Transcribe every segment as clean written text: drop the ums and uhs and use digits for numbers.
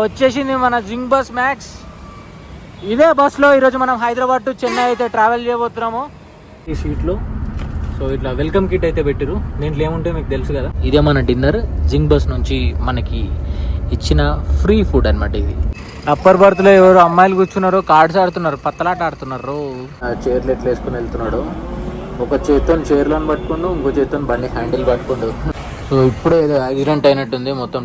వచ్చేసింది మన జింగ్ బస్ మ్యాక్స్. ఇదే బస్లో ఈరోజు మనం హైదరాబాద్ టు చెన్నై అయితే ట్రావెల్ చేయబోతున్నాము. ఈ సీట్లో సో ఇట్లా వెల్కమ్ కిట్ అయితే పెట్టిరు. దీంట్లో ఏముంటే మీకు తెలుసు కదా. ఇదే మన డిన్నర్. జింగ్ బస్ నుంచి మనకి ఇచ్చిన ఫ్రీ ఫుడ్ అనమాట ఇది. అప్పర్ బర్త్ లో ఎవరు అమ్మాయిలు కూర్చున్నారు, కార్డ్స్ ఆడుతున్నారు, పత్తలాట ఆడుతున్నారు. చైర్లు ఎట్లా వేసుకుని వెళ్తున్నాడు. ఒక చేత్తో చైర్లో పట్టుకుండు, ఇంకో చేత్తో బండి హ్యాండిల్ పట్టుకుండు. సో ఇప్పుడే ఏదో యాక్సిడెంట్ అయినట్టుంది. మొత్తం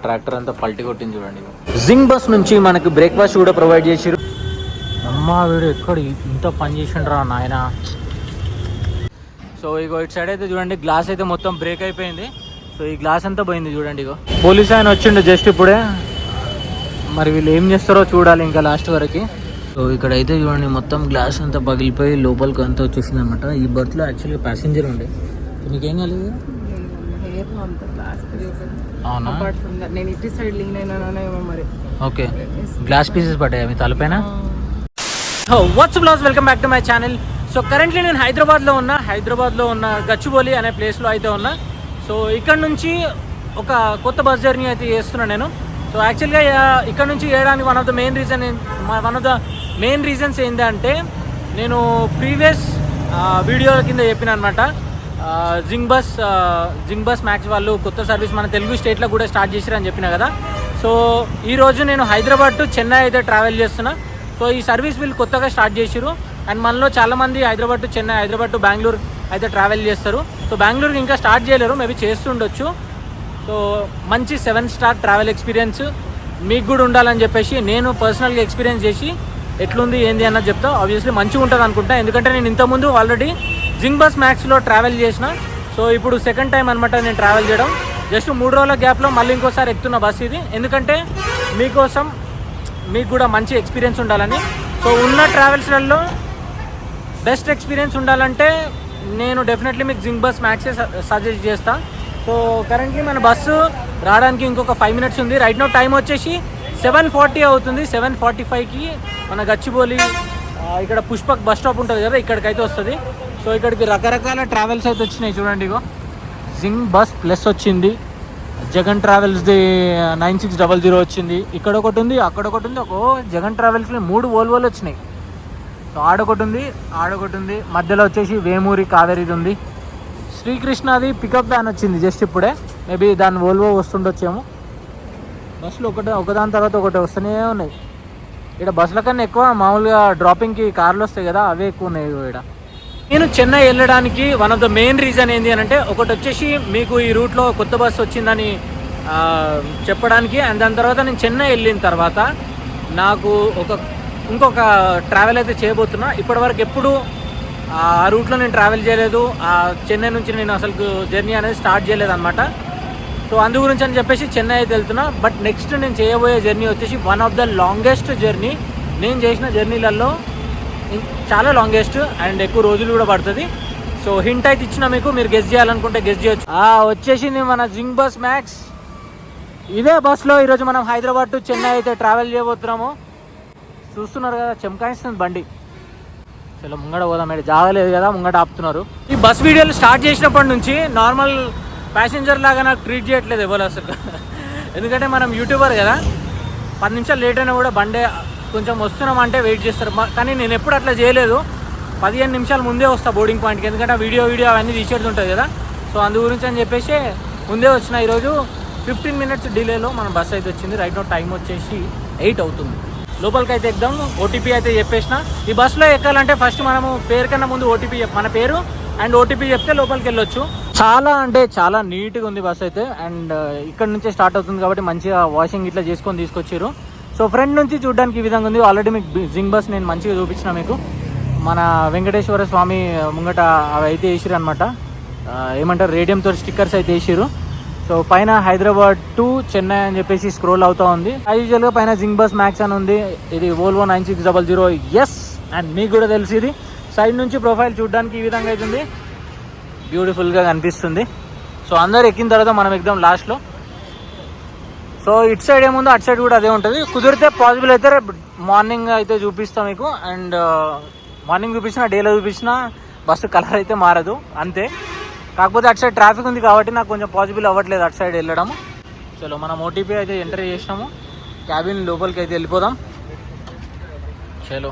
ట్రాక్టర్ అంతా పల్టీ కొట్టింది చూడండి. జింగ్ బస్ నుంచి మనకు బ్రేక్ఫాస్ట్ కూడా ప్రొవైడ్ చేసిరు. అమ్మా వీడు ఎక్కడ ఇంత పని చేసిండ్రా నాయన. సో ఇగో ఇటు సైడ్ అయితే చూడండి, గ్లాస్ అయితే మొత్తం బ్రేక్ అయిపోయింది. సో ఈ గ్లాస్ అంతా పోయింది చూడండి. ఇగో పోలీస్ ఆయన వచ్చిండు జస్ట్ ఇప్పుడే. మరి వీళ్ళు ఏం చేస్తారో చూడాలి ఇంకా లాస్ట్ వరకు. సో ఇక్కడ అయితే చూడండి, మొత్తం గ్లాస్ అంతా పగిలిపోయి లోపలికి అంతా వచ్చేసింది అనమాట. ఈ బర్త్లో యాక్చువల్గా ప్యాసింజర్ ఉండే. మీకేం కాలేదు? అవునా? ఓకే, గ్లాస్ పీసెస్ పడ్డాయి మీ తలపైన. వాట్స్ బ్లాస్, welcome back to my channel. So currently నేను హైదరాబాద్లో ఉన్న గచ్చిబౌలి అనే ప్లేస్లో అయితే ఉన్నా. సో ఇక్కడ నుంచి ఒక కొత్త బస్ జర్నీ అయితే చేస్తున్నాను నేను. సో యాక్చువల్గా ఇక్కడ నుంచి చేయడానికి one of the main reasons ఏంటంటే, నేను ప్రీవియస్ వీడియోల కింద చెప్పిన అనమాట. జింగ్ బస్ మ్యాక్స్ వాళ్ళు కొత్త సర్వీస్ మన తెలుగు స్టేట్లో కూడా స్టార్ట్ చేసిరని చెప్పిన కదా. సో ఈరోజు నేను హైదరాబాద్ టు చెన్నై అయితే ట్రావెల్ చేస్తున్నా. సో ఈ సర్వీస్ వీళ్ళు కొత్తగా స్టార్ట్ చేసిరు. అండ్ మనలో చాలామంది హైదరాబాద్ టు చెన్నై, హైదరాబాద్ టు బెంగళూరు అయితే ట్రావెల్ చేస్తారు. సో బెంగళూరుకి ఇంకా స్టార్ట్ చేయలేరు, మేబీ చేస్తుండొచ్చు. సో మంచి 7 స్టార్ ట్రావెల్ ఎక్స్పీరియన్స్ మీకు కూడా ఉండాలని చెప్పేసి నేను పర్సనల్గా ఎక్స్పీరియన్స్ చేసి ఎట్లుంది ఏంది అన్నది చెప్తా. ఆబ్వియస్లీ మంచిగా ఉంటుంది అనుకుంటా, ఎందుకంటే నేను ఇంతకుముందు ఆల్రెడీ జింగ్ బస్ మ్యాక్స్లో ట్రావెల్ చేసిన. సో ఇప్పుడు సెకండ్ టైం అనమాట నేను ట్రావెల్ చేయడం. జస్ట్ 3 రోజుల గ్యాప్లో మళ్ళీ ఇంకోసారి ఎక్కుతున్న బస్ ఇది, ఎందుకంటే మీకోసం మీకు కూడా మంచి ఎక్స్పీరియన్స్ ఉండాలని. సో ఉన్న ట్రావెల్స్లలో బెస్ట్ ఎక్స్పీరియన్స్ ఉండాలంటే నేను డెఫినెట్లీ మీకు జింగ్ బస్ మ్యాక్సే సజెస్ట్ చేస్తాను. సో కరెంట్లీ మన బస్సు రావడానికి ఇంకొక 5 మినిట్స్ ఉంది. రైట్ నో టైం వచ్చేసి 7:40 అవుతుంది. 7:45కి మన గచ్చిబౌలి ఇక్కడ పుష్పక్ బస్ స్టాప్ ఉంటుంది కదా, ఇక్కడికైతే వస్తుంది. సో ఇక్కడికి రకరకాల ట్రావెల్స్ అయితే వచ్చినాయి చూడండి. ఇగో జింగ్ బస్ ప్లస్ వచ్చింది, జగన్ ట్రావెల్స్ది 9600 వచ్చింది, ఇక్కడ ఒకటి ఉంది, అక్కడ ఒకటి ఉంది. జగన్ ట్రావెల్స్లో 3 వోల్వోలు వచ్చినాయి. సో ఆడొకటి ఉంది, మధ్యలో వచ్చేసి వేమూరి కావేరీది ఉంది. శ్రీకృష్ణది పికప్ వ్యాన్ వచ్చింది జస్ట్ ఇప్పుడే, మేబీ దాని వోల్వో వస్తుండొచ్చేమో. బస్సులు ఒకదాని తర్వాత ఒకటి వస్తూనే ఉన్నాయి. ఇక్కడ బస్సుల కన్నా ఎక్కువ మామూలుగా డ్రాపింగ్కి కార్లు వస్తాయి కదా, అవే ఎక్కువ ఉన్నాయి ఇక్కడ. నేను చెన్నై వెళ్ళడానికి one of the main reason ఏంటి అని అంటే, ఒకటి వచ్చేసి మీకు ఈ రూట్లో కొత్త బస్సు వచ్చిందని చెప్పడానికి. అండ్ దాని తర్వాత నేను చెన్నై వెళ్ళిన తర్వాత నాకు ఇంకొక ట్రావెల్ అయితే చేయబోతున్నా. ఇప్పటివరకు ఎప్పుడు ఆ రూట్లో నేను ట్రావెల్ చేయలేదు. చెన్నై నుంచి నేను అసలు జర్నీ అనేది స్టార్ట్ చేయలేదు అనమాట. సో అందు గురించి అని చెప్పేసి చెన్నై అయితే వెళ్తున్నా. బట్ నెక్స్ట్ నేను చేయబోయే జర్నీ వచ్చేసి one of the longest journey. నేను చేసిన జర్నీలలో చాలా లాంగెస్ట్ అండ్ ఎక్కువ రోజులు కూడా పడుతుంది. సో హింట్ అయితే ఇచ్చిన మీకు, మీరు గెస్ చేయాలనుకుంటే గెస్ చేయొచ్చు. వచ్చేసింది మన జింగ్ బస్ మ్యాక్స్. ఇదే బస్లో ఈరోజు మనం హైదరాబాద్ టు చెన్నై అయితే ట్రావెల్ చేయబోతున్నాము. చూస్తున్నారు కదా, చెమకాయిస్తుంది బండి. చలో ముంగడ పోదాం, జాగలేదు కదా, ముంగట ఆపుతున్నారు. ఈ బస్ వీడియోలు స్టార్ట్ చేసినప్పటి నుంచి నార్మల్ ప్యాసింజర్ లాగా నాకు ట్రీట్ చేయట్లేదు ఎవరు అసలు. ఎందుకంటే మనం యూట్యూబర్ కదా, 10 నిమిషాలు లేట్ అయినా కూడా బండే కొంచెం వస్తున్నాం అంటే వెయిట్ చేస్తారు. కానీ నేను ఎప్పుడు అట్లా చేయలేదు. 15 నిమిషాల ముందే వస్తా బోర్డింగ్ పాయింట్కి, ఎందుకంటే వీడియో అవన్నీ తీసేది ఉంటుంది కదా. సో అందు గురించి అని చెప్పేసి ముందే వచ్చిన. ఈరోజు 15 మినిట్స్ డిలేలో మన బస్ అయితే వచ్చింది. రైట్ నో టైం వచ్చేసి 8 అవుతుంది. లోపలికి అయితే ఎక్దాం. ఓటీపీ అయితే చెప్పేసిన. ఈ బస్సులో ఎక్కాలంటే ఫస్ట్ మనము పేరు కన్నా ముందు ఓటీపీ మన పేరు అండ్ ఓటీపీ చెప్తే లోపలికి వెళ్ళొచ్చు. చాలా అంటే చాలా నీట్గా ఉంది బస్ అయితే. అండ్ ఇక్కడ నుంచే స్టార్ట్ అవుతుంది కాబట్టి మంచిగా వాషింగ్ ఇట్లా చేసుకొని తీసుకొచ్చారు. సో ఫ్రంట్ నుంచి చూడడానికి ఈ విధంగా ఉంది. ఆల్రెడీ మీకు జింగ్ బస్ నేను మంచిగా చూపించిన మీకు. మన వెంకటేశ్వర స్వామి ముంగట అవి అయితే వేసిరు అనమాట. ఏమంటారు, రేడియంతో స్టిక్కర్స్ అయితే వేసిరు. సో పైన హైదరాబాద్ టు చెన్నై అని చెప్పేసి స్క్రోల్ అవుతా ఉంది. యూజువల్గా పైన జింగ్ బస్ మ్యాక్స్ అని ఉంది. ఇది వోల్వో 9600. ఎస్, అండ్ మీకు కూడా తెలిసి ఇది సైడ్ నుంచి ప్రొఫైల్ చూడడానికి ఈ విధంగా అవుతుంది. బ్యూటిఫుల్గా కనిపిస్తుంది. సో అందరు ఎక్కిన తర్వాత మనం ఎక్దాం లాస్ట్లో. సో ఇటు సైడ్ ఏముందో అటు సైడ్ కూడా అదే ఉంటుంది. కుదిరితే పాసిబుల్ అయితే రేపు మార్నింగ్ అయితే చూపిస్తాం మీకు. అండ్ మార్నింగ్ చూపించినా డేలో చూపించినా బస్సు కలర్ అయితే మారదు అంతే. కాకపోతే అటు సైడ్ ట్రాఫిక్ ఉంది కాబట్టి నాకు కొంచెం పాసిబుల్ అవ్వట్లేదు అటు సైడ్ వెళ్ళడం. చలో మనం ఓటీపీ అయితే ఎంటర్ చేసినాము, క్యాబిన్ లోపలికి అయితే వెళ్ళిపోదాం. చలో.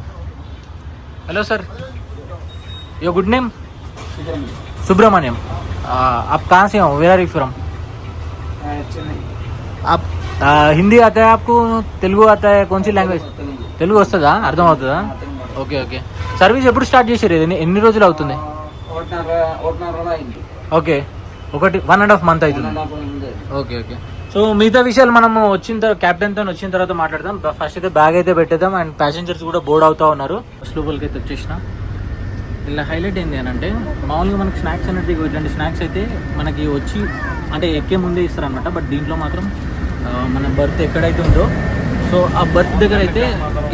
Hello sir, your good name? Subramaniam. आप कहाँ से हो? Where are you from? आप हिंदी आता है आपको? तेलुगु आता है? कौन सी लैंग्वेज? తెలుగు వస్తుందా? అర్థం అవుతుందా? Okay okay. సర్వీస్ ఎప్పుడు స్టార్ట్ చేసారు? ఎన్ని రోజులు అవుతుంది? ఓకే, 1.5 మంత్ అవుతుంది. Okay okay. సో మిగతా విషయాలు మనము వచ్చిన తర్వాత క్యాప్టెన్తో వచ్చిన తర్వాత మాట్లాడదాం. ఫస్ట్ అయితే బ్యాగ్ అయితే పెట్టేద్దాం. అండ్ ప్యాసింజర్స్ కూడా బోర్డ్ అవుతా ఉన్నారు. బస్ లోపలికి అయితే వచ్చేసిన. ఇలా హైలైట్ ఏంటి అని అంటే, మామూలుగా మనకి స్నాక్స్ అనేది ఇట్లాంటి స్నాక్స్ అయితే మనకి వచ్చి అంటే ఎక్కే ముందే ఇస్తారనమాట. బట్ దీంట్లో మాత్రం మన బర్త్ ఎక్కడైతే ఉందో, సో ఆ బర్త్ దగ్గర అయితే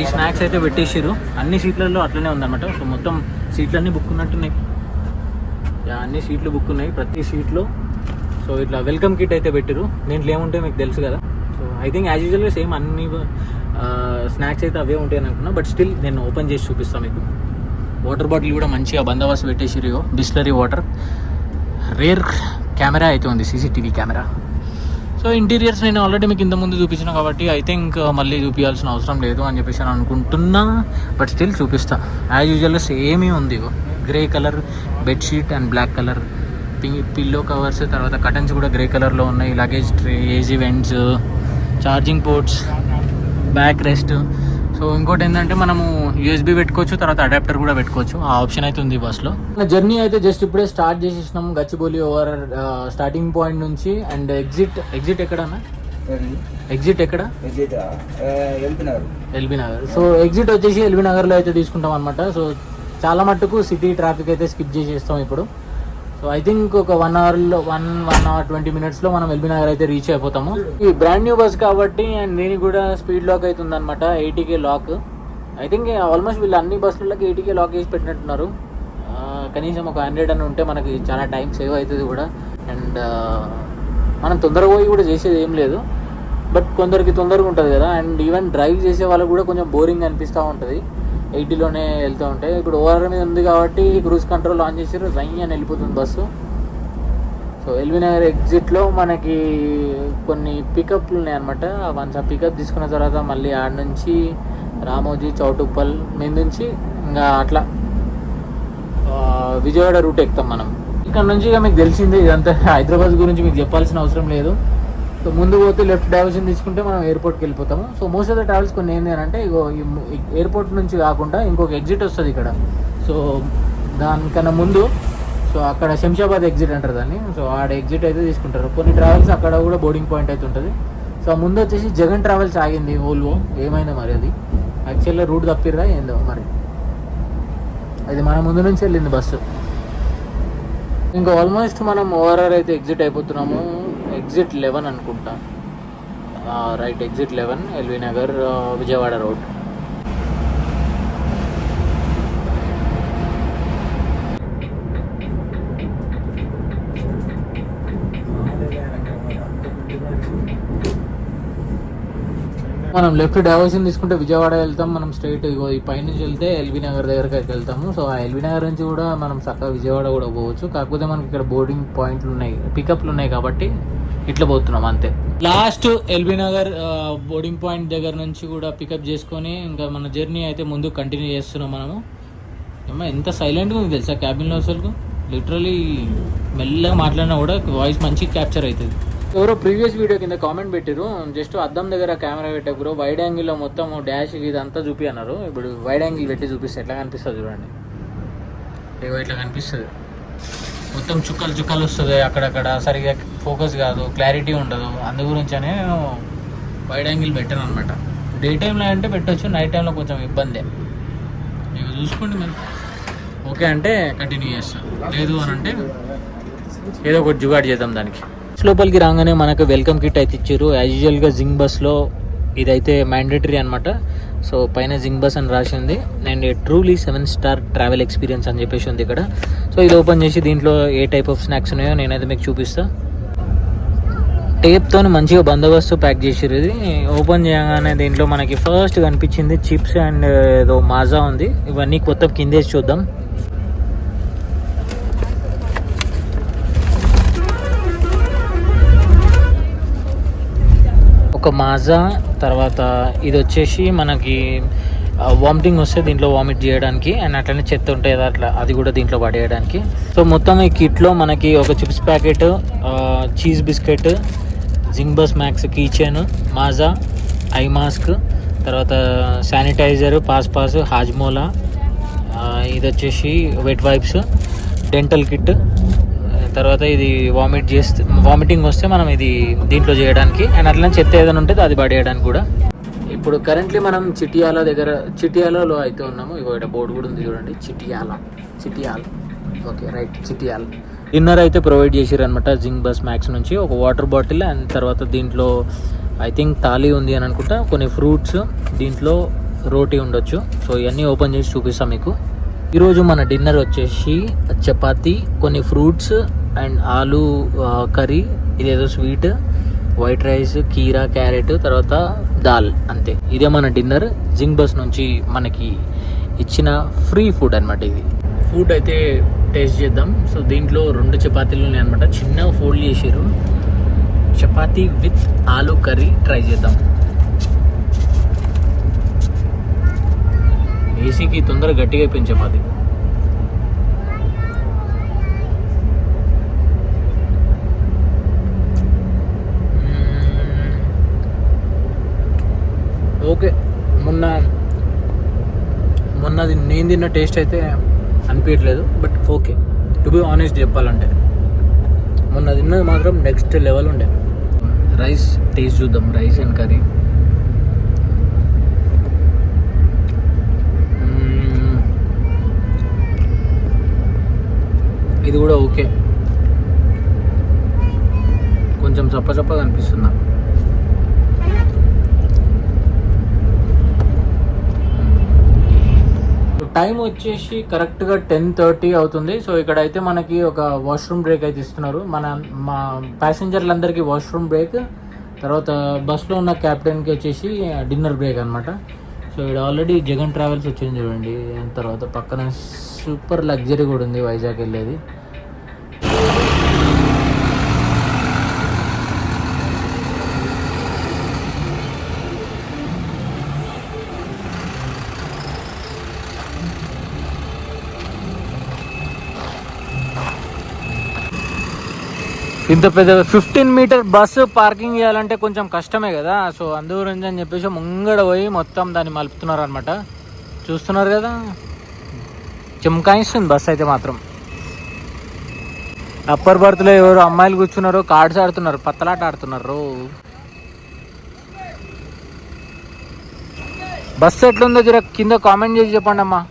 ఈ స్నాక్స్ అయితే పెట్టేసారు. అన్ని సీట్లలో అట్లనే ఉందన్నమాట. సో మొత్తం సీట్లన్నీ బుక్ ఉన్నట్టున్నాయి. అన్ని సీట్లు బుక్ ఉన్నాయి ప్రతి సీట్లో. సో ఇట్లా వెల్కమ్ కిట్ అయితే పెట్టారు. దీంట్లో ఏముంటే మీకు తెలుసు కదా. సో ఐ థింక్ యాజ్ యూజువల్గా సేమ్ అన్ని స్నాక్స్ అయితే అవే ఉంటాయని అనుకున్నా. బట్ స్టిల్ నేను ఓపెన్ చేసి చూపిస్తాను మీకు. వాటర్ బాటిల్ కూడా మంచిగా బందోబస్తు పెట్టేసిరు. బిస్లరీ వాటర్. రేర్ కెమెరా అయితే ఉంది, సీసీటీవీ కెమెరా. సో ఇంటీరియర్స్ నేను ఆల్రెడీ మీకు ఇంతకుముందు చూపించిన కాబట్టి ఐ థింక్ మళ్ళీ చూపించాల్సిన అవసరం లేదు అని చెప్పేసి అని అనుకుంటున్నా. బట్ స్టిల్ చూపిస్తా. యాజ్ యూజువల్గా సేమే ఉంది. Grey colour bedsheet and black colour pillow covers, తర్వాత కటన్స్ కూడా గ్రే కలర్లో ఉన్నాయి. Luggage tray, AC vents, charging ports, back rest. So ఇంకోటి ఏంటంటే మనము యూఎస్బీ పెట్టుకోవచ్చు, తర్వాత అడాప్టర్ కూడా పెట్టుకోవచ్చు. ఆ ఆప్షన్ అయితే ఉంది బస్లో. జర్నీ అయితే జస్ట్ ఇప్పుడే స్టార్ట్ చేసేసినాము గచ్చిబౌలి ఓవర్ స్టార్టింగ్ పాయింట్ నుంచి. అండ్ ఎగ్జిట్ ఎక్కడన్నా? ఎగ్జిట్ ఎక్కడ? ఎల్బీ నగర్. సో ఎగ్జిట్ వచ్చేసి ఎల్బీ నగర్లో అయితే తీసుకుంటాం అనమాట. సో చాలా మట్టుకు సిటీ ట్రాఫిక్ అయితే స్కిప్ చేసేస్తాం ఇప్పుడు. సో ఐ థింక్ ఒక 1 అవర్లో 1 అవర్ 20 మినిట్స్లో మనం ఎల్బీ నగర్ అయితే రీచ్ అయిపోతాము. ఈ బ్రాండ్ న్యూ బస్ కాబట్టి అండ్ దీనికి కూడా స్పీడ్ లాక్ అయితే ఉందన్నమాట. 80K lock. I think almost వీళ్ళు అన్ని బస్సులకి 80K లాక్ వేసి పెట్టినట్టున్నారు. కనీసం ఒక 100 అని ఉంటే మనకి చాలా టైం సేవ్ అవుతుంది కూడా. అండ్ మనం తొందరగా పోయి కూడా చేసేది ఏం లేదు. బట్ కొందరికి తొందరగా ఉంటుంది కదా. అండ్ ఈవెన్ డ్రైవ్ చేసే వాళ్ళకి కూడా కొంచెం బోరింగ్ అనిపిస్తూ ఉంటుంది 80లోనే వెళ్తూ ఉంటాయి. ఇప్పుడు ఓవర్ మీద ఉంది కాబట్టి క్రూజ్ కంట్రోల్ ఆన్ చేసారు, రై అని వెళ్ళిపోతుంది బస్సు. సో ఎల్బీ నగర్ ఎగ్జిట్లో మనకి కొన్ని పికప్లు ఉన్నాయి అనమాట. వన్స్ ఆ పికప్ తీసుకున్న తర్వాత మళ్ళీ ఆడ నుంచి రామోజీ, చౌటుప్పల్ మీద నుంచి ఇంకా అట్లా విజయవాడ రూట్ ఎక్కుతాం మనం. ఇక్కడ నుంచి ఇక మీకు తెలిసిందే, ఇదంతా హైదరాబాద్ గురించి మీకు చెప్పాల్సిన అవసరం లేదు. సో ముందు పోతే లెఫ్ట్ డైవర్షన్ తీసుకుంటే మనం ఎయిర్పోర్ట్కి వెళ్ళిపోతాము. So most of the travels కొన్ని ఏంటి అంటే ఇగో ఎయిర్పోర్ట్ నుంచి కాకుండా ఇంకొక ఎగ్జిట్ వస్తుంది ఇక్కడ. సో దానికన్నా ముందు సో అక్కడ శంషాబాద్ ఎగ్జిట్ అంటారు దాన్ని. సో ఆడ ఎగ్జిట్ అయితే తీసుకుంటారు. కొన్ని ట్రావెల్స్ అక్కడ కూడా బోర్డింగ్ పాయింట్ అయితే ఉంటుంది. సో ముందు వచ్చేసి జగన్ ట్రావెల్స్ ఆగింది ఓల్వో. ఏమైందో మరి అది యాక్చువల్గా రూట్ తప్పిర్రా ఏందో మరి. అది మన ముందు నుంచి వెళ్ళింది బస్సు. ఇంకా ఆల్మోస్ట్ మనం ఓవరాల్ అయితే ఎగ్జిట్ అయిపోతున్నాము. ఎగ్జిట్ 11 అనుకుంటా. Right, exit 11 LB Nagar Vijayawada road. మనం లెఫ్ట్ డైవర్షన్ తీసుకుంటే విజయవాడ వెళ్తాం. మనం స్ట్రైట్ ఇగో ఈ పైనుంచి వెళ్తే ఎల్బీ నగర్ దగ్గరికి అయితే వెళ్తాము. సో ఆ ఎల్బీ నగర్ నుంచి కూడా మనం చక్కగా విజయవాడ కూడా పోవచ్చు. కాకపోతే మనకి ఇక్కడ బోర్డింగ్ పాయింట్లు ఉన్నాయి, పికప్లు ఉన్నాయి కాబట్టి ఇట్లా పోతున్నాం అంతే. Last LB Nagar boarding point దగ్గర నుంచి కూడా పికప్ చేసుకొని ఇంకా మన జర్నీ అయితే ముందు కంటిన్యూ చేస్తున్నాం మనము. ఏమో ఎంత సైలెంట్గా ఉంది తెలుసా క్యాబిన్లో. అసలు లిటరలీ మెల్లగా మాట్లాడినా కూడా వాయిస్ మంచి క్యాప్చర్ అవుతుంది. ఎవరో ప్రీవియస్ వీడియో కింద కామెంట్ పెట్టారు, జస్ట్ అద్దం దగ్గర కెమెరా పెట్టారు, వైడ్ యాంగిల్లో మొత్తం డాష్ ఇదంతా చూపి అన్నారు. ఇప్పుడు వైడ్ యాంగిల్ పెట్టి చూపిస్తే ఎట్లా కనిపిస్తుంది చూడండి. ఏవో ఇట్లా కనిపిస్తుంది, మొత్తం చుక్కలు చుక్కలు వస్తుంది అక్కడక్కడ, సరిగా ఫోకస్ కాదు, క్లారిటీ ఉండదు. అందు గురించనే నేను వైడ్ యాంగిల్ పెట్టాను అనమాట. డే టైంలో అంటే పెట్టవచ్చు, నైట్ టైంలో కొంచెం ఇబ్బందే. ఇక చూసుకోండి మీరు ఓకే అంటే కంటిన్యూ చేస్తాను, లేదు అని అంటే ఏదో ఒకటి జుగాడ్ చేద్దాం దానికి. లోపలికి రాగానే మనకు వెల్కమ్ కిట్ అయితే ఇచ్చారు. యాజ్ యూజువల్గా జింగ్ బస్లో ఇదైతే మ్యాండేటరీ అనమాట. సో పైన జింగ్ బస్ అని రాసింది and truly 7 star travel experience అని చెప్పేసి ఉంది ఇక్కడ. సో ఇది ఓపెన్ చేసి దీంట్లో ఏ టైప్ ఆఫ్ స్నాక్స్ ఉన్నాయో నేనైతే మీకు చూపిస్తా. టేప్తో మంచిగా బందోబస్తు ప్యాక్ చేసారు. ఇది ఓపెన్ చేయగానే దీంట్లో మనకి ఫస్ట్ కనిపించింది చిప్స్ అండ్ ఏదో మాజా ఉంది. ఇవన్నీ కొత్త కిందేసి చూద్దాం. ఒక మాజా, తర్వాత ఇది వచ్చేసి మనకి వామిటింగ్ వస్తే దీంట్లో వామిట్ చేయడానికి, అండ్ అట్లనే చెత్త ఉంటుంది అట్లా అది కూడా దీంట్లో పడేయడానికి. సో మొత్తం ఈ కిట్లో మనకి ఒక chips packet, cheese biscuit, Zingbus max key chain, Maaza, eye mask, తర్వాత శానిటైజర్, పాస్ హాజ్మోలా, ఇది వచ్చేసి వెట్ వైప్స్, డెంటల్ కిట్, తర్వాత ఇది వామిటింగ్ వస్తే మనం ఇది దీంట్లో చేయడానికి, అండ్ అట్లనే చెత్త ఏదైనా ఉంటుంది అది పడేయడానికి కూడా. ఇప్పుడు కరెంట్లీ మనం చిటియాలలో అయితే ఉన్నాము. ఇగో ఇక్కడ బోర్డు కూడా ఉంది చూడండి, Chityala. Okay right, Chityala. Dinner అయితే ప్రొవైడ్ చేసారు అనమాట జింగ్బస్ మ్యాక్స్ నుంచి. ఒక వాటర్ బాటిల్, అండ్ తర్వాత దీంట్లో ఐ థింక్ థాలీ ఉంది అని అనుకుంటా, కొన్ని ఫ్రూట్స్, దీంట్లో రోటీ ఉండొచ్చు. సో ఇవన్నీ ఓపెన్ చేసి చూపిస్తాం మీకు. ఈరోజు మన డిన్నర్ వచ్చేసి చపాతీ, కొన్ని ఫ్రూట్స్ అండ్ ఆలు కర్రీ, ఇదేదో స్వీట్, వైట్ రైస్, కీరా, క్యారెట్, తర్వాత దాల్, అంతే. ఇదే మన డిన్నర్ జింగ్బస్ నుంచి మనకి ఇచ్చిన ఫ్రీ ఫుడ్ అనమాట. ఇది ఫుడ్ అయితే టేస్ట్ చేద్దాం. సో దీంట్లో 2 చపాతీలు ఉన్నాయి అనమాట, చిన్నగా ఫోల్డ్ చేసారు. చపాతీ విత్ ఆలు కర్రీ ట్రై చేద్దాం. ఏసీకి తొందరగా గట్టిగా అయిపోయింది చపాతీ. ఓకే, మొన్నది నేను తిన్న టేస్ట్ అయితే అనిపించట్లేదు, but okay. To be honest చెప్పాలంటే మొన్న తిన్నది మాత్రం నెక్స్ట్ లెవెల్ ఉండే. రైస్ టేస్ట్ చూద్దాం, రైస్ అండ్ కర్రీ. ఇది కూడా ఓకే, కొంచెం చప్పగా అనిపిస్తుంది నాకు. టైం వచ్చేసి కరెక్ట్గా 10:30 అవుతుంది. సో ఇక్కడ అయితే మనకి ఒక వాష్రూమ్ బ్రేక్ అయితే ఇస్తున్నారు. మా ప్యాసింజర్లందరికీ వాష్రూమ్ బ్రేక్, తర్వాత బస్లో ఉన్న క్యాప్టెన్కి వచ్చేసి డిన్నర్ బ్రేక్ అనమాట. సో ఇక్కడ ఆల్రెడీ జగన్ ట్రావెల్స్ వచ్చింది చూడండి, తర్వాత పక్కన సూపర్ లగ్జరీ కూడా ఉంది వైజాగ్ వెళ్ళేది. ఇంత పెద్ద 15 మీటర్ బస్సు పార్కింగ్ చేయాలంటే కొంచెం కష్టమే కదా. సో అందు గురించి అని చెప్పేసి ముంగడ పోయి మొత్తం దాన్ని మలుపుతున్నారు అనమాట. చూస్తున్నారు కదా, చెమ్కాయిస్తుంది బస్సు అయితే మాత్రం. అప్పర్ బర్త్లో ఎవరు అమ్మాయిలు కూర్చున్నారు, కార్డ్స్ ఆడుతున్నారు, పత్తలాట ఆడుతున్నారు. బస్సు ఎట్లుందో జర కింద కామెంట్ చేసి చెప్పండి అమ్మా.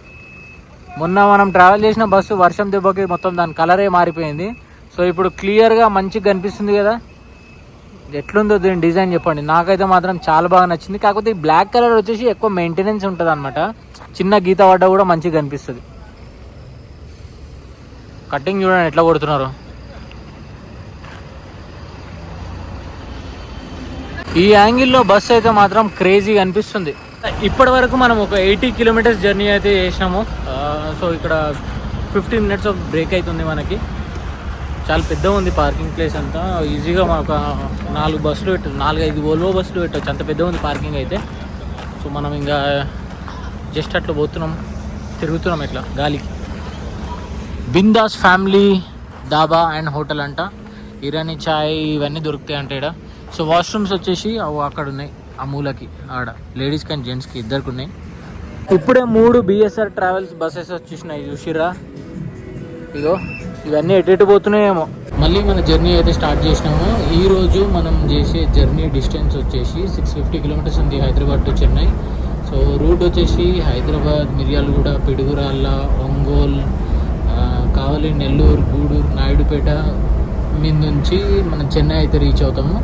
మొన్న మనం ట్రావెల్ చేసిన బస్సు వర్షం దెబ్బకి మొత్తం దాని కలరే మారిపోయింది. సో ఇప్పుడు క్లియర్గా మంచిగా కనిపిస్తుంది కదా. ఎట్లుందో దీని డిజైన్ చెప్పండి. నాకైతే మాత్రం చాలా బాగా నచ్చింది. కాకపోతే ఈ బ్లాక్ కలర్ వచ్చేసి ఎక్కువ మెయింటెనెన్స్ ఉంటుంది అనమాట. చిన్న గీత పడ్డా కూడా మంచిగా కనిపిస్తుంది. కటింగ్ చూడండి ఎట్లా కొడుతున్నారు. ఈ యాంగిల్లో బస్సు అయితే మాత్రం క్రేజీగా అనిపిస్తుంది. ఇప్పటి వరకు మనం ఒక 80 కిలోమీటర్స్ జర్నీ అయితే చేసినాము. సో ఇక్కడ 15 మినిట్స్ ఆఫ్ బ్రేక్ అవుతుంది మనకి. చాలా పెద్ద ఉంది పార్కింగ్ ప్లేస్ అంతా. ఈజీగా మనకు 4 బస్సులు పెట్టచ్చు, 4-5 వోల్వో బస్సులు పెట్టచ్చు, అంత పెద్ద ఉంది పార్కింగ్ అయితే. సో మనం ఇంకా జస్ట్ అట్లా పోతున్నాం, తిరుగుతున్నాం ఇట్లా గాలికి. బిందాస్ ఫ్యామిలీ డాబా అండ్ హోటల్ అంట. ఇరానీ చాయ్ ఇవన్నీ దొరుకుతాయి అంట ఇక్కడ. సో వాష్రూమ్స్ వచ్చేసి అక్కడ ఉన్నాయి, ఆ మూలకి ఆడ లేడీస్కి అండ్ జెంట్స్కి ఇద్దరికి ఉన్నాయి. ఇప్పుడే 3 బిఎస్ఆర్ ట్రావెల్స్ బస్సెస్ వచ్చేసినాయి చూసిరా. ఇదో ఇవన్నీ ఎటు పోతున్నాయేమో. మళ్ళీ మన జర్నీ అయితే స్టార్ట్ చేసినాము. ఈరోజు మనం చేసే జర్నీ డిస్టెన్స్ వచ్చేసి 650 కిలోమీటర్స్ ఉంది, Hyderabad to Chennai. So root వచ్చేసి హైదరాబాద్, మిర్యాలగూడ, పిడుగురాళ్ళ, ఒంగోల్, కావలి, నెల్లూరు, గూడూరు, నాయుడుపేట మీద నుంచి మనం చెన్నై అయితే రీచ్ అవుతాము.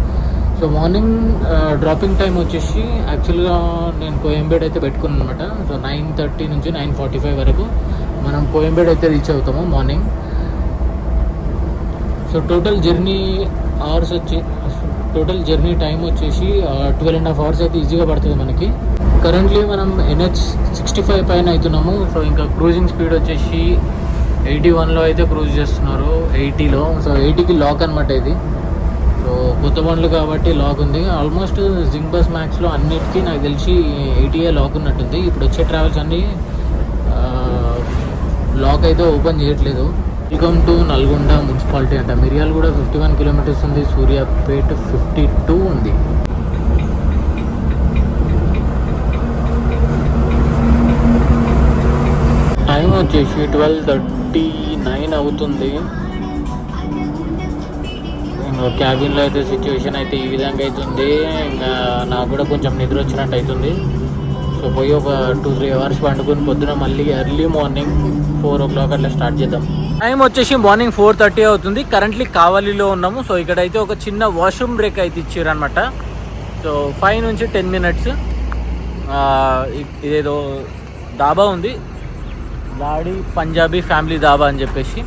సో మార్నింగ్ డ్రాపింగ్ టైం వచ్చేసి యాక్చువల్గా నేను కోయంబేడ్ అయితే పెట్టుకున్నాను అనమాట. సో 9:30 నుంచి 9:45 వరకు మనం కోయంబేడ్ అయితే రీచ్ అవుతాము morning. So total journey time వచ్చేసి 12.5 hours అయితే ఈజీగా పడుతుంది మనకి. కరెంట్లీ మనం NH65 పైన అవుతున్నాము. సో ఇంకా క్రూజింగ్ స్పీడ్ వచ్చేసి 81లో అయితే క్రూజ్ చేస్తున్నారు, 80లో. సో 80కి లాక్ అనమాట ఇది. సో సో కొత్త బండ్లు కాబట్టి లాక్ ఉంది. ఆల్మోస్ట్ జింక్ బస్ మ్యాక్స్లో అన్నిటికీ నాకు తెలిసి 80 లాక్ ఉన్నట్టుంది. ఇప్పుడు వచ్చే ట్రావెల్స్ అన్నీ లాక్ అయితే ఓపెన్ చేయట్లేదు. వెల్కమ్ టు నల్గొండ మున్సిపాలిటీ అంట. మిర్యాల కూడా 51 కిలోమీటర్స్ ఉంది. సూర్యాపేట 52 ఉంది. టైం వచ్చేసి 12:39 అవుతుంది. ఇంకా క్యాబిన్లో అయితే సిచ్యువేషన్ అయితే ఈ విధంగా అవుతుంది. ఇంకా నాకు కూడా కొంచెం నిద్ర వచ్చినట్టు అవుతుంది. సో పోయి ఒక 2-3 అవర్స్ పండుకొని పొద్దున మళ్ళీ ఎర్లీ మార్నింగ్ 4 o'clock అట్లా స్టార్ట్ చేద్దాం. టైం వచ్చేసి మార్నింగ్ 4:30 అవుతుంది. కరెంట్లీ కావలిలో ఉన్నాము. సో ఇక్కడైతే ఒక చిన్న వాష్రూమ్ బ్రేక్ అయితే ఇచ్చారు అనమాట. సో 5 నుంచి 10 minutes ఇదేదో డాబా ఉంది, లాడీ పంజాబీ ఫ్యామిలీ డాబా అని చెప్పేసి.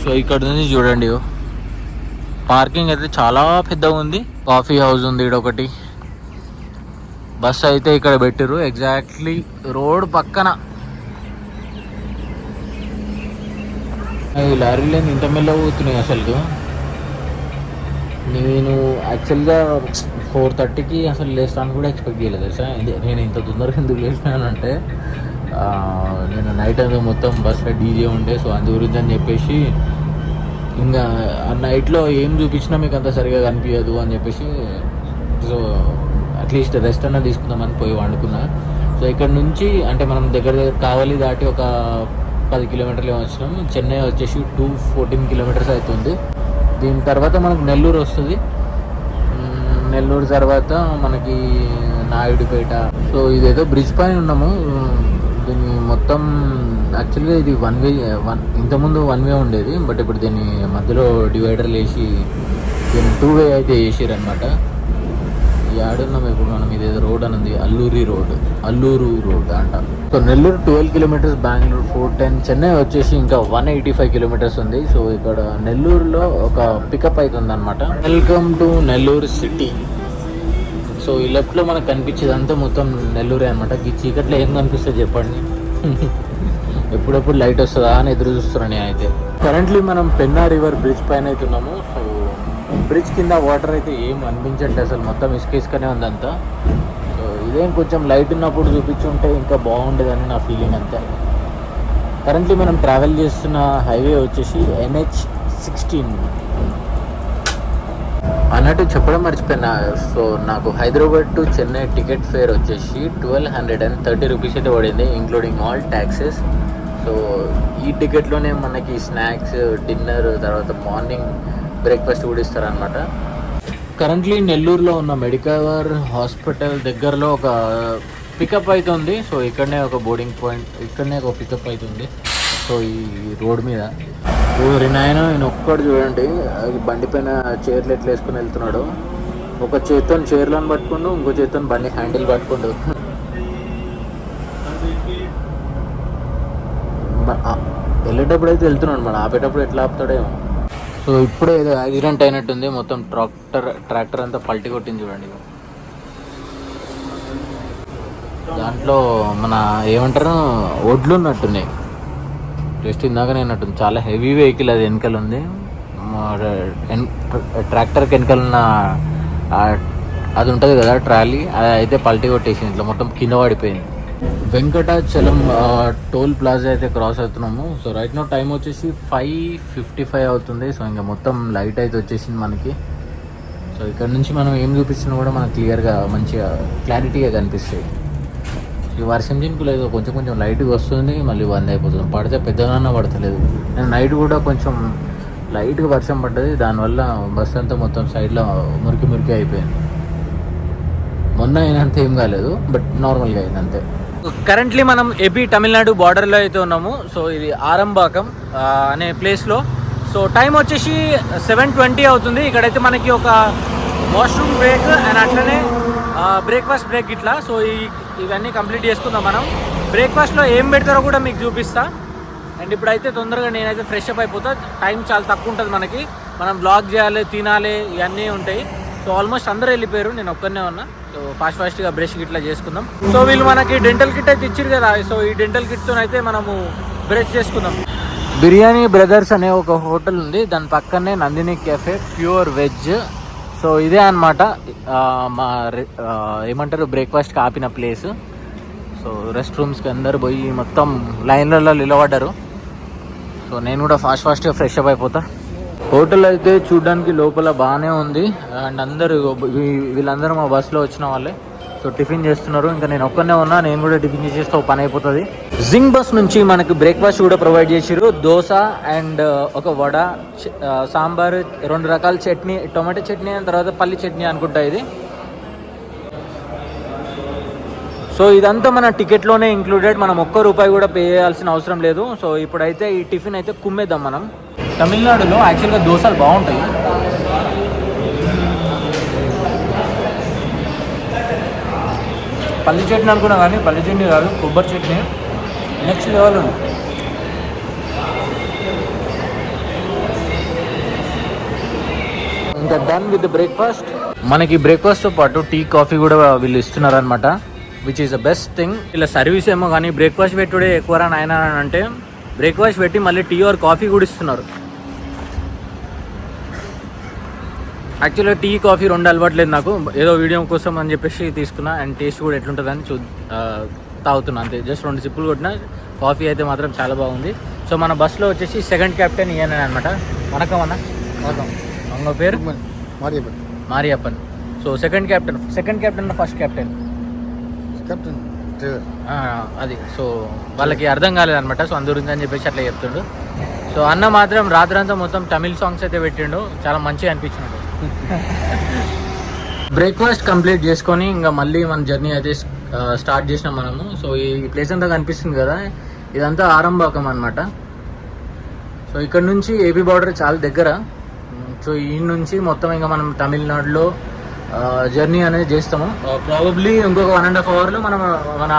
సో ఇక్కడ నుంచి చూడండి, పార్కింగ్ అయితే చాలా పెద్దగా ఉంది. కాఫీ హౌస్ ఉంది ఇక్కడ ఒకటి. బస్ అయితే ఇక్కడ పెట్టారు ఎగ్జాక్ట్లీ రోడ్ పక్కన. ఈ లారీలు ఇంత మెల్ల పోతున్నాయి అసలు. నేను యాక్చువల్గా 4:30కి అసలు లేస్తాను కూడా ఎక్స్పెక్ట్ చేయలేదు సార్. నేను ఇంత తొందరగా ఎందుకు లేచినానంటే నేను నైట్ అంతా మొత్తం బస్లో డీజే ఉండే. సో అందు గురించి అని చెప్పేసి ఇంకా ఆ నైట్లో ఏం చూపించినా మీకు అంత సరిగా కనిపించదు అని చెప్పేసి సో అట్లీస్ట్ రెస్ట్ అన్న తీసుకుందామని పోయి వండుకున్నా. సో ఇక్కడ నుంచి అంటే మనం దగ్గర కావలి దాటి ఒక 10 కిలోమీటర్లు వచ్చినాం. చెన్నై వచ్చేసి 214 కిలోమీటర్స్ అవుతుంది. దీని తర్వాత మనకు నెల్లూరు వస్తుంది. నెల్లూరు తర్వాత మనకి నాయుడుపేట. సో ఇదేదో బ్రిడ్జ్ పైన ఉన్నాము. దీన్ని మొత్తం యాక్చువల్గా ఇది ఇంతకుముందు 1 way ఉండేది. బట్ ఇప్పుడు దీన్ని మధ్యలో డివైడర్లు వేసి దీన్ని 2 way అయితే వేసారు అనమాట. ఆడున్నాం ఇప్పుడు మనం. ఇదేదో రోడ్ అని ఉంది, అల్లూరు రోడ్ అంట. సో నెల్లూరు 12 కిలోమీటర్స్, బెంగళూరు 410, చెన్నై వచ్చేసి ఇంకా 185 కిలోమీటర్స్ ఉంది. సో ఇక్కడ నెల్లూరులో ఒక పికప్ అవుతుంది అనమాట. Welcome to Nellore city. So ఈ లెఫ్ట్లో మనకు కనిపించేదంతా మొత్తం నెల్లూరే అనమాట. ఈ చీకట్లో ఏం కనిపిస్తుంది చెప్పండి. ఎప్పుడెప్పుడు లైట్ వస్తుందా అని ఎదురు చూస్తున్నాను నేనైతే. కరెంట్లీ మనం పెన్నా రివర్ బ్రిడ్జ్ పైన అయితే ఉన్నాము. సో బ్రిడ్జ్ కింద వాటర్ అయితే ఏం అనిపించట్లేదు అసలు, మొత్తం ఇసుకనే ఉందంతా. సో ఇదేం కొంచెం లైట్ ఉన్నప్పుడు చూపించుంటే ఇంకా బాగుండేదని నా ఫీలింగ్ అంతే. కరెంట్లీ మనం ట్రావెల్ చేస్తున్న హైవే వచ్చేసి NH16 అన్నట్టు చెప్పడం మర్చిపోయినా. సో నాకు Hyderabad to Chennai ticket fair వచ్చేసి 1230 రూపీస్ అయితే పడింది, ఇంక్లూడింగ్ ఆల్ ట్యాక్సెస్. సో ఈ టికెట్లోనే మనకి స్నాక్స్, డిన్నర్, తర్వాత మార్నింగ్ బ్రేక్ఫాస్ట్ కూడా ఇస్తారనమాట. కరెంట్లీ నెల్లూరులో ఉన్న మెడికవర్ హాస్పిటల్ దగ్గరలో ఒక పికప్ అవుతుంది. సో ఇక్కడనే ఒక బోర్డింగ్ పాయింట్, ఇక్కడనే ఒక పికప్ అవుతుంది. సో ఈ రోడ్ మీద నాయన నేను ఒక్కడు చూడండి, బండి పైన చైర్లు ఎట్లా వేసుకుని వెళ్తున్నాడు. ఒక చేత్తో చైర్లను పట్టుకుండు, ఇంకో చేత్తో బండి హ్యాండిల్ పట్టుకుండు. వెళ్ళేటప్పుడు అయితే వెళ్తున్నాడు, మన ఆపేటప్పుడు ఎట్లా ఆపుతాడేమో. సో ఇప్పుడే ఏదో యాక్సిడెంట్ అయినట్టుంది. మొత్తం ట్రాక్టర్ అంతా పల్టీ కొట్టింది చూడండి. దాంట్లో మన ఏమంటారు ఒడ్లు ఉన్నట్టున్నాయి. జస్ట్ ఇందాకనే ఉన్నట్టుంది. చాలా హెవీ వెహికల్ అది వెనకాల ఉంది. ట్రాక్టర్కి వెనకాల ఉన్న అది ఉంటుంది కదా ట్రాలీ, అది అయితే పల్టీ కొట్టేసింది, ఇట్లా మొత్తం కింద పడిపోయింది. వెంకటాచలం టోల్ ప్లాజా అయితే క్రాస్ అవుతున్నాము. సో రైట్ నో టైం వచ్చేసి 5:55 అవుతుంది. సో ఇంకా మొత్తం లైట్ అయితే వచ్చేసింది మనకి. సో ఇక్కడ నుంచి మనం ఏం చూపించినా కూడా మనకు క్లియర్గా మంచిగా క్లారిటీగా కనిపిస్తాయి. ఈ వర్షం జింకులు ఏదో కొంచెం లైట్గా వస్తుంది, మళ్ళీ బంద్ అయిపోతుంది. పడితే పెద్దగానే పడతలేదు. నేను నైట్ కూడా కొంచెం లైట్గా వర్షం పడ్డది, దానివల్ల బస్ అంతా మొత్తం సైడ్లో మురికి అయిపోయింది. మొన్న అయినంత ఏం కాలేదు, బట్ నార్మల్గా అయింది అంతే. కరెంట్లీ మనం ఏపీ తమిళనాడు బార్డర్లో అయితే ఉన్నాము. సో ఇది ఆరంబాకం అనే ప్లేస్లో. సో టైం వచ్చేసి 7:20 అవుతుంది. ఇక్కడైతే మనకి ఒక వాష్రూమ్ బ్రేక్ అండ్ అట్లనే బ్రేక్ఫాస్ట్ బ్రేక్ ఇట్లా. సో ఇవన్నీ కంప్లీట్ చేసుకుందాం మనం. బ్రేక్ఫాస్ట్లో ఏం పెడతారో కూడా మీకు చూపిస్తా. అండ్ ఇప్పుడైతే తొందరగా నేనైతే ఫ్రెష్ అప్ అయిపోతా. టైం చాలా తక్కువ ఉంటుంది మనకి, మనం బ్లాగ్ చేయాలి, తినాలి, ఇవన్నీ ఉంటాయి. సో ఆల్మోస్ట్ అందరూ వెళ్ళిపోయారు, నేను ఒక్కనే ఉన్నా. సో ఫాస్ట్గా బ్రష్ ఇట్లా చేసుకుందాం. సో వీళ్ళు మనకి డెంటల్ కిట్ అయితే ఇచ్చారు కదా. సో ఈ డెంటల్ కిట్తో అయితే మనము బ్రష్ చేసుకుందాం. బిర్యానీ బ్రదర్స్ అనే ఒక హోటల్ ఉంది, దాని పక్కనే Nandini cafe pure veg. So ఇదే అనమాట మా ఏమంటారు బ్రేక్ఫాస్ట్కి ఆపిన ప్లేస్. సో రెస్ట్ రూమ్స్కి అందరు పోయి మొత్తం లైన్లలో నిలబడ్డారు. సో నేను కూడా ఫాస్ట్గా ఫ్రెష్ అప్ అయిపోతా. హోటల్ అయితే చూడడానికి లోపల బాగానే ఉంది. అండ్ అందరు వీళ్ళందరూ మా బస్సులో వచ్చిన వాళ్ళే. సో టిఫిన్ చేస్తున్నారు, ఇంకా నేను ఒక్కనే ఉన్నా, నేను కూడా టిఫిన్ చేసేస్తే ఒక పని అయిపోతుంది. జింగ్ బస్ నుంచి మనకి బ్రేక్ఫాస్ట్ కూడా ప్రొవైడ్ చేసిరు. దోశ అండ్ ఒక వడ, సాంబార్, 2 రకాల చట్నీ, టొమాటో చట్నీ అండ్ తర్వాత పల్లి చట్నీ అనుకుంటా ఇది. సో ఇదంతా మన టికెట్లోనే ఇంక్లూడెడ్, మనం ₹1 కూడా పే చేయాల్సిన అవసరం లేదు. సో ఇప్పుడైతే ఈ టిఫిన్ అయితే కుమ్మేద్దాం మనం. తమిళనాడులో యాక్చువల్గా దోశలు బాగుంటాయి. పల్లి చట్నీ అనుకున్నా కానీ పల్లి చట్నీ కాదు, కొబ్బరి చట్నీ నెక్స్ట్ లెవెల్ ఉంది. ఇంకా డన్ విత్ బ్రేక్ఫాస్ట్. మనకి బ్రేక్ఫాస్ట్తో పాటు టీ కాఫీ కూడా వీళ్ళు ఇస్తున్నారు అనమాట, which is the best thing. ఇలా సర్వీస్ ఏమో కానీ బ్రేక్ఫాస్ట్ పెట్టుడే ఎక్కువరా నాయన అంటే బ్రేక్ఫాస్ట్ పెట్టి మళ్ళీ టీ ఆర్ కాఫీ కూడా ఇస్తున్నారు. యాక్చువల్గా టీ కాఫీ 2 అలవాట్లేదు నాకు, ఏదో వీడియో కోసం అని చెప్పేసి తీసుకున్నా. అండ్ టేస్ట్ కూడా ఎట్లుంటుందని తాగుతున్నా అంతే. జస్ట్ 2 సిప్పులు కొట్టిన. కాఫీ అయితే మాత్రం చాలా బాగుంది. సో మన బస్సులో వచ్చేసి సెకండ్ కెప్టెన్ ఈయన అనమాట. వనకం అన్న, వనకం. అంగ పేరు Mariyappan. So second captain first captain అది. సో వాళ్ళకి అర్థం కాలేదనమాట, సో అందుగురించి అని చెప్పేసి అట్లా చెప్తుండు. సో అన్న మాత్రం రాత్రంతా మొత్తం తమిళ్ సాంగ్స్ అయితే పెట్టిండు, చాలా మంచిగా అనిపించింది. బ్రేక్ఫాస్ట్ కంప్లీట్ చేసుకొని ఇంకా మళ్ళీ మన జర్నీ అయితే స్టార్ట్ చేసినాం మనము. సో ఈ ప్లేస్ అంతా కనిపిస్తుంది కదా, ఇదంతా ఆరంభాకం అనమాట. సో ఇక్కడ నుంచి ఏపీ బార్డర్ చాలా దగ్గర. సో ఈ నుంచి మొత్తం ఇంకా మనం తమిళనాడులో జర్నీ అనేది చేస్తాము. ప్రాబబ్లీ ఇంకొక 1.5 అవర్లో మనం మన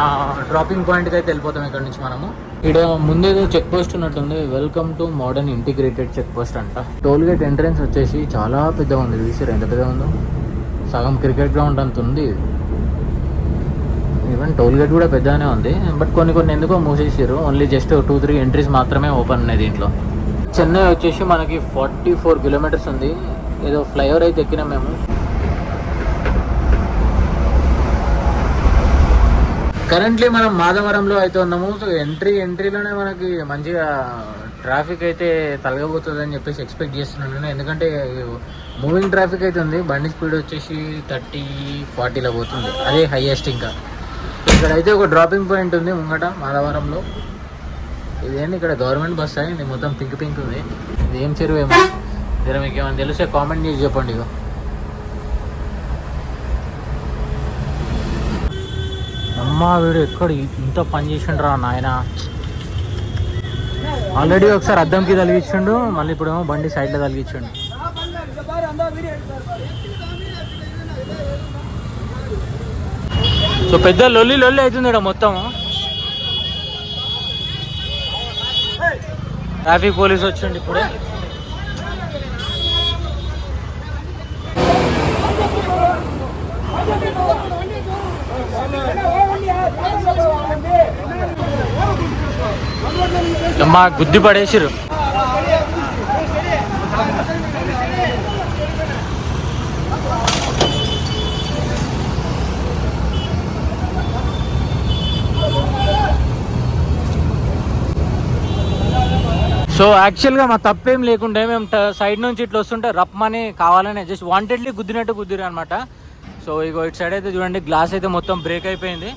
డ్రాపింగ్ పాయింట్కి అయితే వెళ్ళిపోతాం ఇక్కడ నుంచి మనము. ఇక్కడ ముందేదో చెక్ పోస్ట్ ఉన్నట్టుంది, welcome to modern integrated check post అంట. టోల్ గేట్ ఎంట్రన్స్ వచ్చేసి చాలా పెద్దగా ఉంది, చూసారు ఎంత పెద్దగా ఉందో, సగం క్రికెట్ గ్రౌండ్ అంత ఉంది. ఈవెన్ టోల్ గేట్ కూడా పెద్దగానే ఉంది, బట్ కొన్ని ఎందుకో మూసేసారు. ఓన్లీ జస్ట్ 2-3 ఎంట్రీస్ మాత్రమే ఓపెన్ ఉన్నాయి దీంట్లో. చెన్నై వచ్చేసి మనకి 44 కిలోమీటర్స్ ఉంది. ఏదో ఫ్లైఓవర్ అయితే ఎక్కినాం మేము. కరెంట్లీ మనం మాధవరంలో అయితే ఉన్నాము. సో ఎంట్రీలోనే మనకి మంచిగా ట్రాఫిక్ అయితే తలగబోతుంది అని చెప్పేసి ఎక్స్పెక్ట్ చేస్తున్నాను, ఎందుకంటే మూవింగ్ ట్రాఫిక్ అయితే ఉంది. బండి స్పీడ్ వచ్చేసి 30-40లో పోతుంది, అదే హైయెస్ట్. ఇంకా ఇక్కడ అయితే ఒక డ్రాపింగ్ పాయింట్ ఉంది ముంగట మాధవరంలో. ఇదేంటి ఇక్కడ గవర్నమెంట్ బస్ అయింది, మొత్తం పింక్ ఉంది. ఇది ఏం చెరువు ఏమో, జర మీకు ఏమైనా తెలిస్తే కామెంట్ చేసి చెప్పండి. ఇక అమ్మా వీడు ఎక్కడ ఇంత పని చేసిండ్రా నాయన. ఆల్రెడీ ఒకసారి అద్దంకి తలిగించిండు, మళ్ళీ ఇప్పుడేమో బండి సైడ్లో తలిగించిండు. సో పెద్ద లొల్లి అవుతుంది ఇక్కడ మొత్తం. ట్రాఫిక్ పోలీస్ వచ్చిండు ఇప్పుడే. అమ్మా గుద్ది పడేసిరు. సో యాక్చువల్గా మా తప్పేం లేకుండే, మేము సైడ్ నుంచి ఇట్లా వస్తుంటే రప్మని కావాలని జస్ట్ వాంటెడ్లీ గుద్దిరు అనమాట. సో ఇగో ఇటు సైడ్ అయితే చూడండి, గ్లాస్ అయితే మొత్తం బ్రేక్ అయిపోయింది.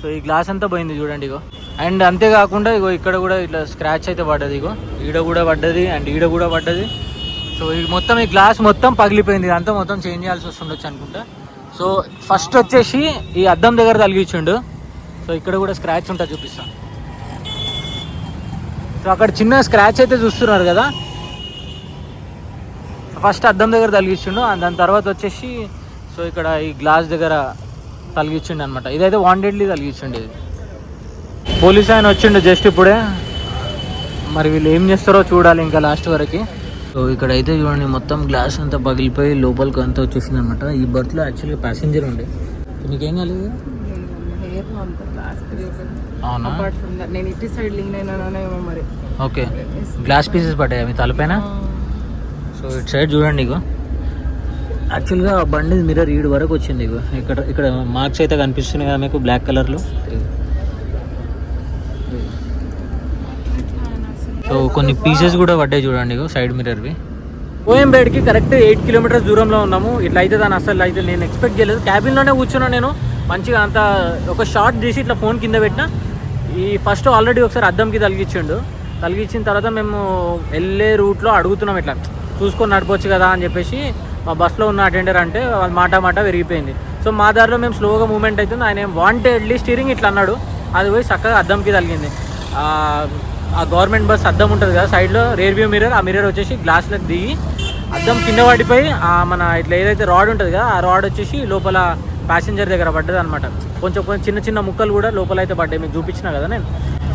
సో ఈ గ్లాస్ అంతా పోయింది చూడండి ఇగో. అండ్ అంతేకాకుండా ఇగో ఇక్కడ కూడా ఇట్లా స్క్రాచ్ అయితే పడ్డది, ఇగో ఈడ కూడా పడ్డది అండ్ ఈడ కూడా పడ్డది. సో ఈ మొత్తం ఈ గ్లాస్ మొత్తం పగిలిపోయింది, ఇదంతా మొత్తం చేంజ్ చేయాల్సి వస్తుండొచ్చు అనుకుంటా. సో ఫస్ట్ వచ్చేసి ఈ అద్దం దగ్గర తలిగించిండు. సో ఇక్కడ కూడా స్క్రాచ్ ఉంటుంది, చూపిస్తాను. సో అక్కడ చిన్న స్క్రాచ్ అయితే చూస్తున్నారు కదా, ఫస్ట్ అద్దం దగ్గర తలిగించిండు. దాని తర్వాత వచ్చేసి సో ఇక్కడ ఈ గ్లాస్ దగ్గర తలిగించిండు అనమాట. ఇదైతే వాంటెడ్లీ తలిగించండి. ఇది పోలీస్ ఆయన వచ్చిండు జస్ట్ ఇప్పుడే, మరి వీళ్ళు ఏం చేస్తారో చూడాలి ఇంకా లాస్ట్ వరకు. సో ఇక్కడ అయితే చూడండి మొత్తం గ్లాస్ అంతా పగిలిపోయి లోపలికి అంతా వచ్చేసింది అనమాట. ఈ బర్త్లో యాక్చువల్గా ప్యాసింజర్ ఉండే. మీకేం కాలేదు? లేరు అంత గ్లాస్ అవునా? అపార్ట్ ఫ్రమ్ దట్ నేను ఇటు సైడ్ లీన్ అయినానేమో మరి. ఓకే, గ్లాస్ పీసెస్ పడ్డాయి మీ తలపైన. సో ఇటు సైడ్ చూడండి, ఇగో యాక్చువల్గా బండి మిర్రర్ ఈడు వరకు వచ్చింది. ఇగో ఇక్కడ ఇక్కడ మార్క్స్ అయితే కనిపిస్తున్నాయి కదా మీకు బ్లాక్ కలర్లో. సో కొన్ని పీసెస్ కూడా పడ్డాయి చూడండి, ఇగో సైడ్ మిర్రర్వి. కోయంబేడ్కి కరెక్ట్ 8 కిలోమీటర్స్ దూరంలో ఉన్నాము. ఇట్లా అయితే దాని అసలు అయితే నేను ఎక్స్పెక్ట్ చేయలేదు. క్యాబిన్లోనే కూర్చున్నాను నేను మంచిగా. అంత ఒక షార్ట్ తీసి ఇట్లా ఫోన్ కింద పెట్టిన. ఈ ఫస్ట్ ఆల్రెడీ ఒకసారి అద్దంకి తలిగించిన తర్వాత మేము వెళ్ళే రూట్లో అడుగుతున్నాం, ఇట్లా చూసుకొని నడపవచ్చు కదా అని చెప్పేసి. మా బస్సులో ఉన్న అటెండర్ అంటే వాళ్ళ మాట విరిగిపోయింది. సో మా దారిలో మేము స్లోగా మూవ్మెంట్ అవుతుంది. ఆయన వాంటెడ్లీ స్టీరింగ్ ఇట్లా అన్నాడు, అది పోయి చక్కగా అద్దంకి తగిలింది. ఆ గవర్నమెంట్ బస్ అద్దం ఉంటుంది కదా సైడ్లో, రేర్ వ్యూ మిర్రర్, ఆ మిర్రర్ వచ్చేసి గ్లాస్లకు దిగి అద్దం కింద పడిపోయి మన ఇట్లా ఏదైతే రాడ్ ఉంటుంది కదా, ఆ రాడ్ వచ్చేసి లోపల ప్యాసింజర్ దగ్గర పడ్డది అనమాట. కొంచెం చిన్న ముక్కలు కూడా లోపల అయితే పడ్డాయి, మీకు చూపించిన కదా నేను.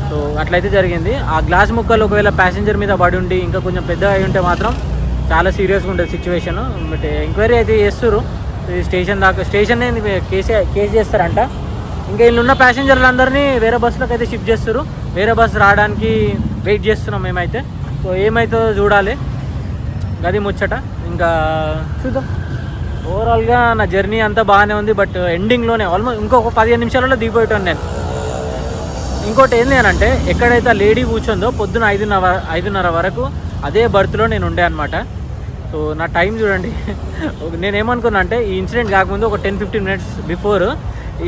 సో అట్లయితే జరిగింది. ఆ గ్లాస్ ముక్కలు ఒకవేళ ప్యాసింజర్ మీద పడి ఉండి ఇంకా కొంచెం పెద్దగా అయి ఉంటే మాత్రం చాలా సీరియస్గా ఉంటుంది సిచ్యువేషన్. బట్ ఎంక్వైరీ అయితే చేస్తారు స్టేషన్ దాకా. స్టేషన్ కేసు చేస్తారంట. ఇంకా వీళ్ళు ఉన్న ప్యాసింజర్లందరినీ వేరే బస్సులకు అయితే షిఫ్ట్ చేస్తారు. వేరే బస్సు రావడానికి వెయిట్ చేస్తున్నాం మేమైతే. సో ఏమైతుందో చూడాలి, గది ముచ్చట. ఇంకా చూద్దాం. ఓవరాల్గా నా జర్నీ అంతా బాగానే ఉంది. బట్ ఎండింగ్లోనే ఆల్మోస్ట్ ఇంకొక 15 నిమిషాలలో దిగిపోయాను నేను. ఇంకోటి ఏంటి అని అంటే, ఎక్కడైతే లేడీ కూర్చుందో పొద్దున 5:30 వరకు అదే బర్త్లో నేను ఉండే అనమాట. సో నా టైం చూడండి. నేనేమనుకున్నా అంటే, ఈ ఇన్సిడెంట్ కాకముందు ఒక 10-15 మినిట్స్ బిఫోర్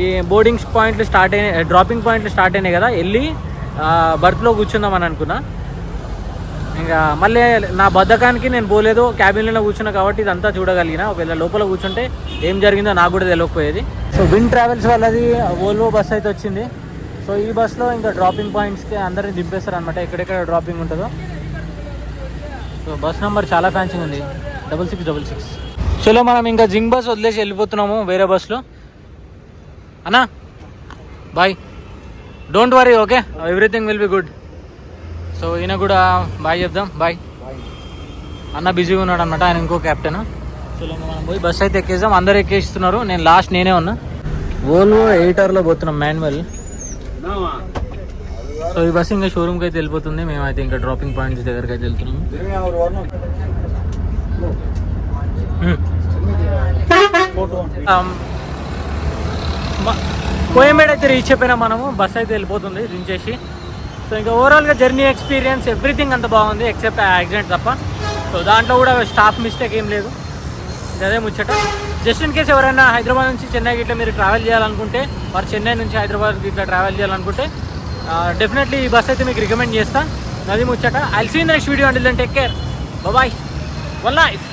ఈ బోర్డింగ్ పాయింట్లు స్టార్ట్ అయినాయి, డ్రాపింగ్ పాయింట్లు స్టార్ట్ అయినాయి కదా, వెళ్ళి బర్త్లో కూర్చుందామని అనుకున్నా. ఇంకా మళ్ళీ నా బద్ధకానికి నేను పోలేదు, క్యాబిన్లోనే కూర్చున్నా కాబట్టి ఇదంతా చూడగలిగిన. ఒకవేళ లోపల కూర్చుంటే ఏం జరిగిందో నాకు కూడా తెలియకపోయేది. సో విన్ ట్రావెల్స్ వాళ్ళది వోల్వో బస్ అయితే వచ్చింది. సో ఈ బస్లో ఇంకా డ్రాపింగ్ పాయింట్స్కి అందరిని దింపేస్తారు అనమాట, ఎక్కడెక్కడ డ్రాపింగ్ ఉంటుందో. సో బస్ నెంబర్ చాలా ఫ్యాన్సింగ్ ఉంది, 6666. చలో మనం ఇంకా జింగ్ బస్ వదిలేసి వెళ్ళిపోతున్నాము వేరే బస్లో. అన్నా బాయ్, don't worry, okay, everything will be good. So ఈయన కూడా బాయ్ చెప్దాం. బాయ్. అన్న బిజీగా ఉన్నాడు అనమాట, ఆయన ఇంకో క్యాప్టెన్. చలో మనం పోయి బస్ అయితే ఎక్కేద్దాం. అందరు ఎక్కేస్తున్నారు, నేను లాస్ట్ నేనే ఉన్నా. వోల్వో 8 పోతున్నాం మాన్యువల్. సో ఈ బస్ ఇంకా షోరూమ్కి అయితే వెళ్ళిపోతుంది. మేమైతే ఇంకా డ్రాపింగ్ పాయింట్స్ దగ్గరికి అయితే వెళ్తున్నాము. కోయంబేడ్ అయితే రీచ్ అయిపోయినా మనము. బస్ అయితే వెళ్ళిపోతుంది దించేసి. సో ఇంకా ఓవరాల్గా జర్నీ ఎక్స్పీరియన్స్ ఎవ్రీథింగ్ అంత బాగుంది ఎక్సెప్ట్ యాక్సిడెంట్ తప్ప. సో దాంట్లో కూడా స్టాఫ్ మిస్టేక్ ఏం లేదు, అదే ముచ్చట. జస్ట్ ఇన్ కేస్ ఎవరైనా హైదరాబాద్ నుంచి చెన్నైకి ఇట్లా మీరు ట్రావెల్ చేయాలనుకుంటే, మరి చెన్నై నుంచి హైదరాబాద్కి ఇట్లా ట్రావెల్ చేయాలనుకుంటే డెఫినెట్లీ ఈ బస్ అయితే మీకు రికమెండ్ చేస్తాను. అది ముచ్చట. I'll see in the next video. Until then take care, bye, one life.